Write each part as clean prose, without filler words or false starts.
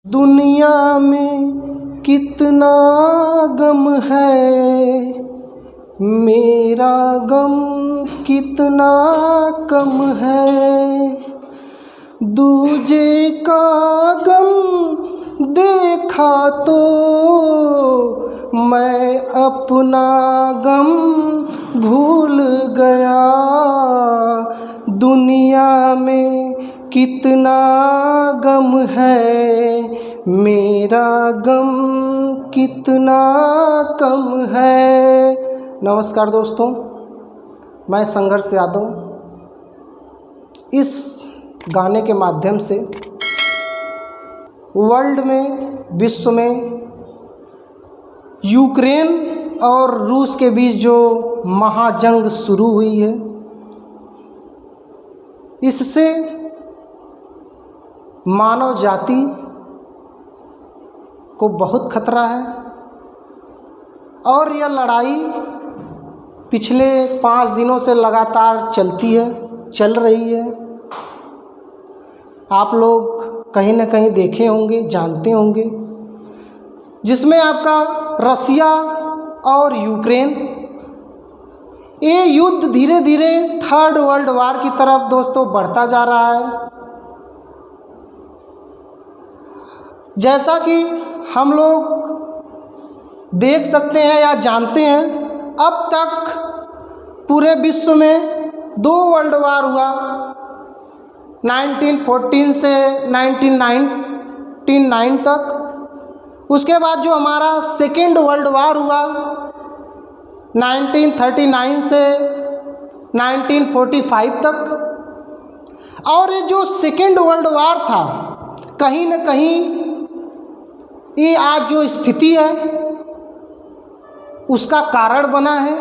दुनिया में कितना गम है, मेरा गम कितना कम है। दूजे का गम देखा तो मैं अपना गम भूल गया। दुनिया में कितना गम है, मेरा गम कितना कम है। नमस्कार दोस्तों, मैं संघर्ष यादव इस गाने के माध्यम से वर्ल्ड में, विश्व में यूक्रेन और रूस के बीच जो महाजंग शुरू हुई है, इससे मानव जाति को बहुत खतरा है। और यह लड़ाई पिछले 5 दिनों से लगातार चल रही है। आप लोग कहीं न कहीं देखे होंगे, जानते होंगे, जिसमें आपका रसिया और यूक्रेन, ये युद्ध धीरे धीरे थर्ड वर्ल्ड वार की तरफ दोस्तों बढ़ता जा रहा है। जैसा कि हम लोग देख सकते हैं या जानते हैं, अब तक पूरे विश्व में 2 वर्ल्ड वार हुआ, 1914 से 1999 तक। उसके बाद जो हमारा सेकेंड वर्ल्ड वार हुआ 1939 से 1945 तक। और ये जो सेकेंड वर्ल्ड वार था, कहीं न कहीं ये आज जो स्थिति है उसका कारण बना है।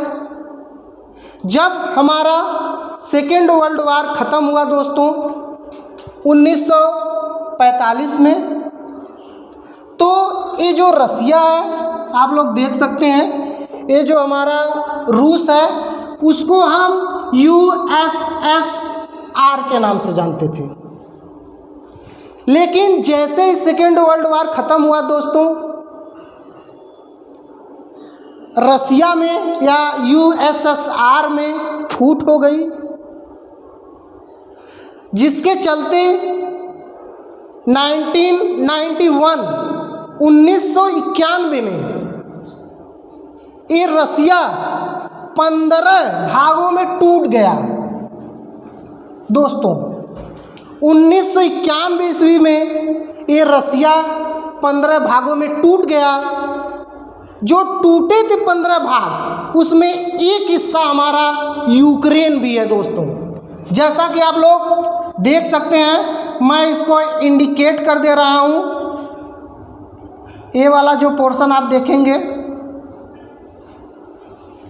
जब हमारा सेकेंड वर्ल्ड वार ख़त्म हुआ दोस्तों 1945 में, तो ये जो रसिया है, आप लोग देख सकते हैं, ये जो हमारा रूस है, उसको हम USSR के नाम से जानते थे। लेकिन जैसे ही सेकेंड वर्ल्ड वार ख़त्म हुआ दोस्तों, रसिया में या USSR में फूट हो गई, जिसके चलते 1991 में ये रसिया 15 भागों में टूट गया दोस्तों। 1991 ईस्वी में ये रसिया 15 भागों में टूट गया। जो टूटे थे 15 भाग, उसमें एक हिस्सा हमारा यूक्रेन भी है दोस्तों। जैसा कि आप लोग देख सकते हैं, मैं इसको इंडिकेट कर दे रहा हूँ। ये वाला जो पोर्शन आप देखेंगे,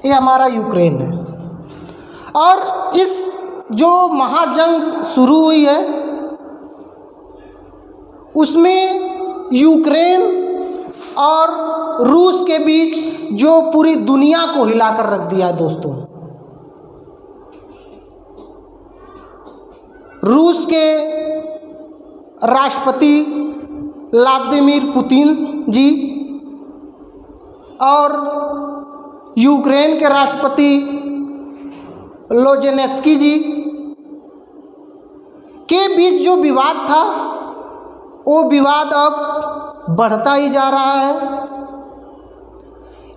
ये हमारा यूक्रेन है। और इस जो महाजंग शुरू हुई है, उसमें यूक्रेन और रूस के बीच जो पूरी दुनिया को हिलाकर रख दिया है दोस्तों। रूस के राष्ट्रपति व्लादिमीर पुतिन जी और यूक्रेन के राष्ट्रपति लोजेनेस्की जी के बीच जो विवाद था, वो विवाद अब बढ़ता ही जा रहा है।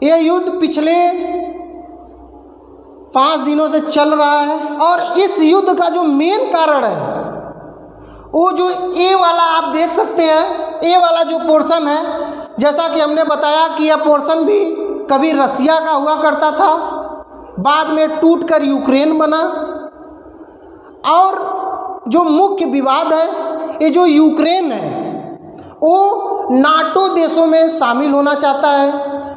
यह युद्ध पिछले 5 दिनों से चल रहा है। और इस युद्ध का जो मेन कारण है, वो जो ये वाला आप देख सकते हैं, ये वाला जो पोर्शन है, जैसा कि हमने बताया कि यह पोर्शन भी कभी रसिया का हुआ करता था, बाद में टूटकर यूक्रेन बना। और जो मुख्य विवाद है, ये जो यूक्रेन है वो नाटो देशों में शामिल होना चाहता है,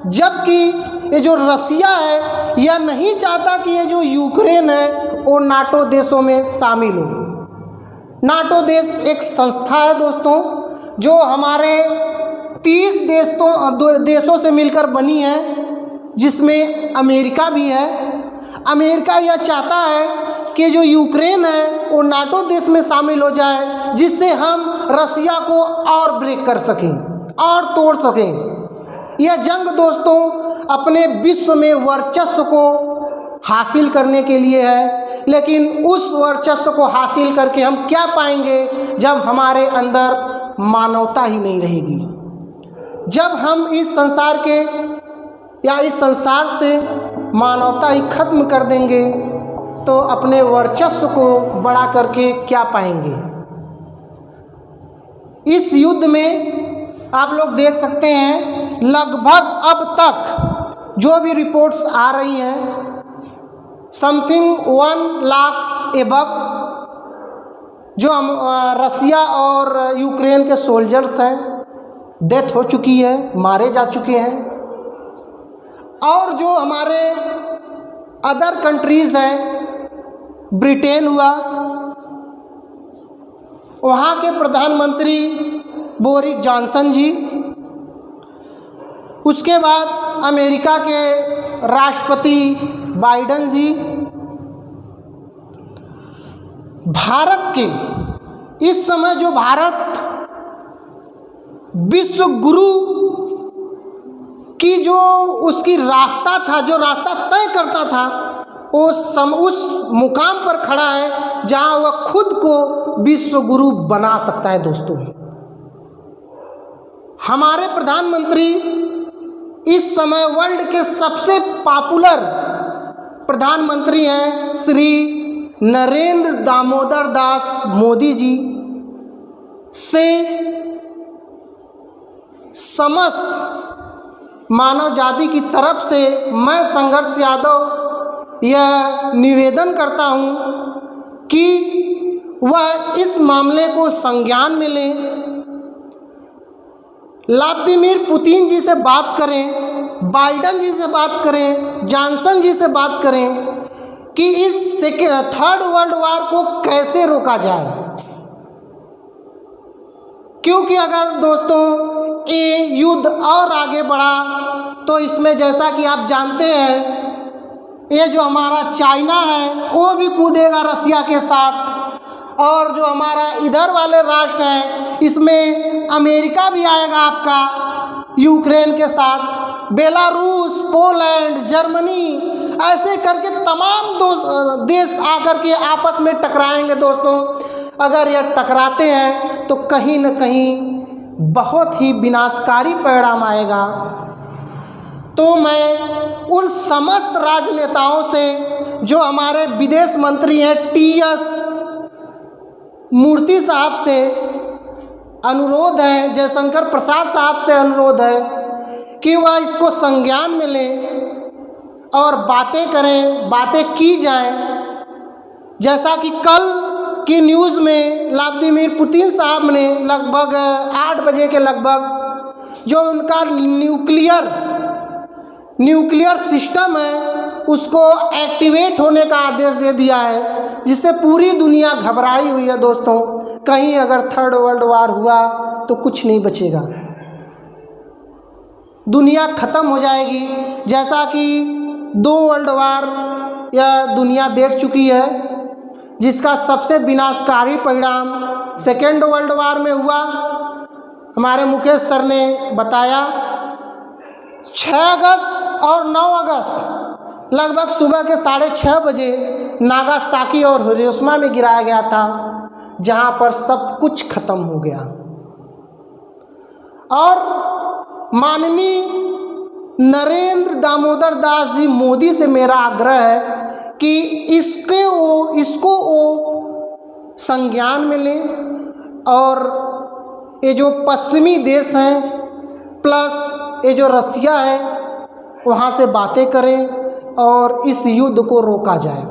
जबकि ये जो रसिया है यह नहीं चाहता कि ये जो यूक्रेन है वो नाटो देशों में शामिल हो। नाटो देश एक संस्था है दोस्तों, जो हमारे 30 देशों से मिलकर बनी है, जिसमें अमेरिका भी है। अमेरिका यह चाहता है कि जो यूक्रेन है वो नाटो देश में शामिल हो जाए, जिससे हम रसिया को और ब्रेक कर सकें और तोड़ सकें। यह जंग दोस्तों अपने विश्व में वर्चस्व को हासिल करने के लिए है, लेकिन उस वर्चस्व को हासिल करके हम क्या पाएंगे जब हमारे अंदर मानवता ही नहीं रहेगी। जब हम इस संसार के या इस संसार से मानवता ही खत्म कर देंगे तो अपने वर्चस्व को बढ़ा करके क्या पाएंगे। इस युद्ध में आप लोग देख सकते हैं लगभग अब तक जो भी रिपोर्ट्स आ रही हैं समथिंग 1 लाख एबव जो हम रसिया और यूक्रेन के सोल्जर्स हैं डेथ हो चुकी है, मारे जा चुके हैं। और जो हमारे अदर कंट्रीज़ हैं, ब्रिटेन हुआ, वहाँ के प्रधानमंत्री बोरिस जॉनसन जी, उसके बाद अमेरिका के राष्ट्रपति बाइडेन जी, भारत के इस समय जो भारत विश्व गुरु की जो उसकी रास्ता था, जो रास्ता तय करता था, उस मुकाम पर खड़ा है जहां वह खुद को विश्व गुरु बना सकता है। दोस्तों हमारे प्रधानमंत्री इस समय वर्ल्ड के सबसे पॉपुलर प्रधानमंत्री हैं श्री नरेंद्र दामोदर दास मोदी जी से समस्त मानव जाति की तरफ से मैं संघर्ष यादव यह निवेदन करता हूं कि वह इस मामले को संज्ञान में लें, व्लादिमीर पुतिन जी से बात करें, बाइडेन जी से बात करें, जॉनसन जी से बात करें कि इस थर्ड वर्ल्ड वार को कैसे रोका जाए। क्योंकि अगर दोस्तों ये युद्ध और आगे बढ़ा तो इसमें जैसा कि आप जानते हैं ये जो हमारा चाइना है वो भी कूदेगा रसिया के साथ, और जो हमारा इधर वाले राष्ट्र हैं इसमें अमेरिका भी आएगा आपका यूक्रेन के साथ, बेलारूस, पोलैंड, जर्मनी, ऐसे करके तमाम देश आकर के आपस में टकराएंगे। दोस्तों अगर यह टकराते हैं तो कहीं न कहीं बहुत ही विनाशकारी परिणाम आएगा। तो मैं उन समस्त राजनेताओं से जो हमारे विदेश मंत्री हैं TS मूर्ति साहब से अनुरोध है, जयशंकर प्रसाद साहब से अनुरोध है कि वह इसको संज्ञान में लें और बातें करें, बातें की जाएं। जैसा कि कल की न्यूज़ में व्लादिमीर पुतिन साहब ने लगभग 8 बजे के लगभग जो उनका न्यूक्लियर सिस्टम है उसको एक्टिवेट होने का आदेश दे दिया है, जिससे पूरी दुनिया घबराई हुई है। दोस्तों कहीं अगर थर्ड वर्ल्ड वार हुआ तो कुछ नहीं बचेगा, दुनिया ख़त्म हो जाएगी। जैसा कि 2 वर्ल्ड वार यह दुनिया देख चुकी है, जिसका सबसे विनाशकारी परिणाम सेकेंड वर्ल्ड वार में हुआ। हमारे मुकेश सर ने बताया 6 अगस्त और 9 अगस्त लगभग सुबह के 6:30 बजे नागासाकी और हिरोशिमा में गिराया गया था, जहां पर सब कुछ खत्म हो गया। और माननीय नरेंद्र दामोदर दास जी मोदी से मेरा आग्रह है कि इसको संज्ञान में लें और ये जो पश्चिमी देश हैं प्लस ये जो रसिया है वहाँ से बातें करें और इस युद्ध को रोका जाए,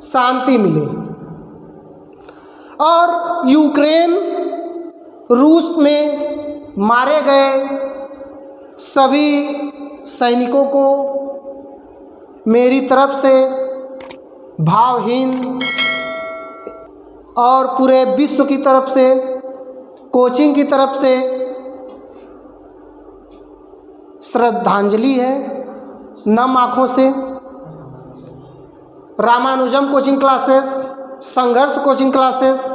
शांति मिले। और यूक्रेन रूस में मारे गए सभी सैनिकों को मेरी तरफ से भावहीन और पूरे विश्व की तरफ से, कोचिंग की तरफ से श्रद्धांजलि है नम आँखों से। रामानुजम कोचिंग क्लासेस संघर्ष कोचिंग क्लासेस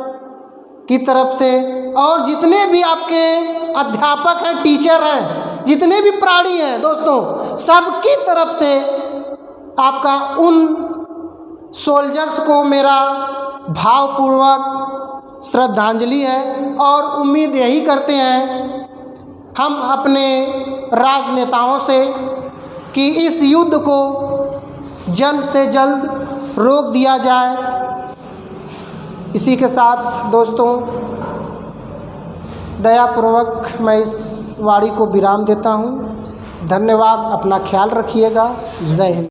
की तरफ से और जितने भी आपके अध्यापक हैं, टीचर हैं, जितने भी प्राणी हैं दोस्तों, सबकी तरफ से आपका उन सोल्जर्स को मेरा भावपूर्वक श्रद्धांजलि है। और उम्मीद यही करते हैं हम अपने राजनेताओं से कि इस युद्ध को जल्द से जल्द रोक दिया जाए। इसी के साथ दोस्तों दयापूर्वक मैं इस वाणी को विराम देता हूँ। धन्यवाद, अपना ख्याल रखिएगा। जय हिंद।